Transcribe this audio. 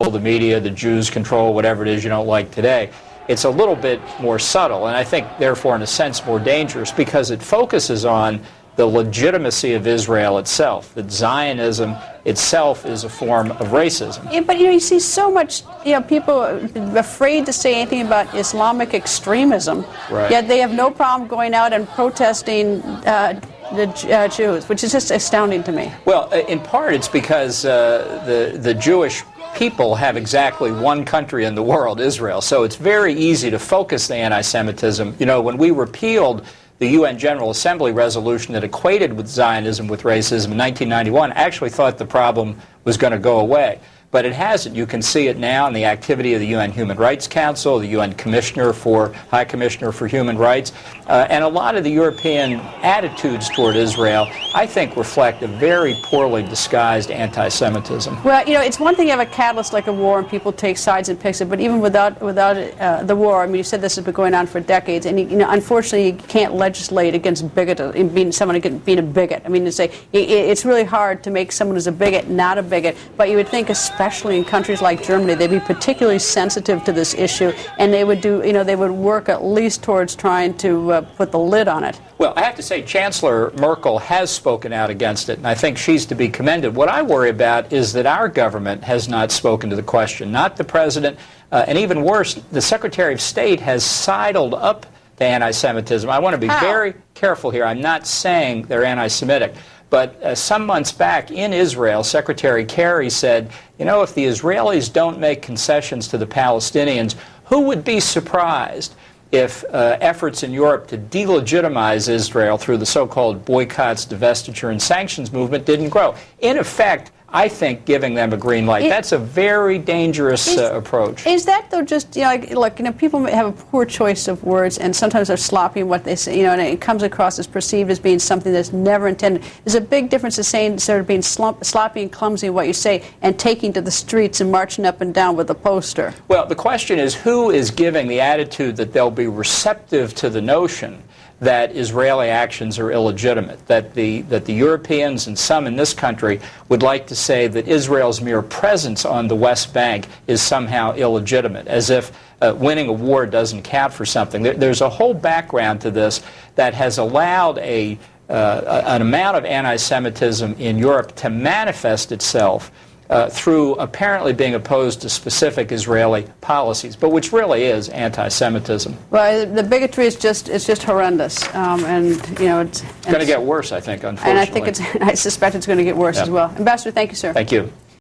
control the media, the Jews control whatever it is you don't like today. It's a little bit more subtle, and I think, therefore, in a sense, more dangerous, because it focuses on the legitimacy of Israel itself, that Zionism itself is a form of racism. Yeah, but you see so much, people afraid to say anything about Islamic extremism, right. Yet they have no problem going out and protesting the Jews, which is just astounding to me. Well, in part it's because the Jewish people have exactly one country in the world, Israel, so it's very easy to focus the anti-Semitism. When we repealed the UN General Assembly resolution that equated with Zionism with racism in 1991, I actually thought the problem was going to go away. But it hasn't. You can see it now in the activity of the UN Human Rights Council, the UN High Commissioner for Human Rights, and a lot of the European attitudes toward Israel, I think, reflect a very poorly disguised anti-Semitism. Well, it's one thing to have a catalyst like a war and people take sides and picks it, but even without the war, I mean, you said this has been going on for decades, and unfortunately, you can't legislate against someone being a bigot. I mean, it's really hard to make someone who's a bigot not a bigot, but you would think, especially in countries like Germany, they'd be particularly sensitive to this issue, and they would they would work at least towards trying to put the lid on it. Well, I have to say, Chancellor Merkel has spoken out against it, and I think she's to be commended. What I worry about is that our government has not spoken to the question, not the President, and even worse, the Secretary of State has sidled up to anti-Semitism. I want to be very careful here. I'm not saying they're anti-Semitic. But some months back in Israel, Secretary Kerry said, if the Israelis don't make concessions to the Palestinians, who would be surprised if efforts in Europe to delegitimize Israel through the so-called boycotts, divestiture, and sanctions movement didn't grow? In effect, I think giving them a green light. That's a very dangerous approach. Is that, though, just, people have a poor choice of words, and sometimes they're sloppy in what they say, and it comes across as perceived as being something that's never intended. There's a big difference in saying, instead of being sloppy and clumsy in what you say, and taking to the streets and marching up and down with a poster. Well, the question is, who is giving the attitude that they'll be receptive to the notion that Israeli actions are illegitimate, that the Europeans and some in this country would like to say that Israel's mere presence on the West Bank is somehow illegitimate, as if winning a war doesn't count for something. There's a whole background to this that has allowed an amount of anti-Semitism in Europe to manifest itself through apparently being opposed to specific Israeli policies, but which really is anti-Semitism. Well, the bigotry is just horrendous, and it's going to get worse, I think, unfortunately. And I suspect it's going to get worse as well. Ambassador, thank you, sir. Thank you.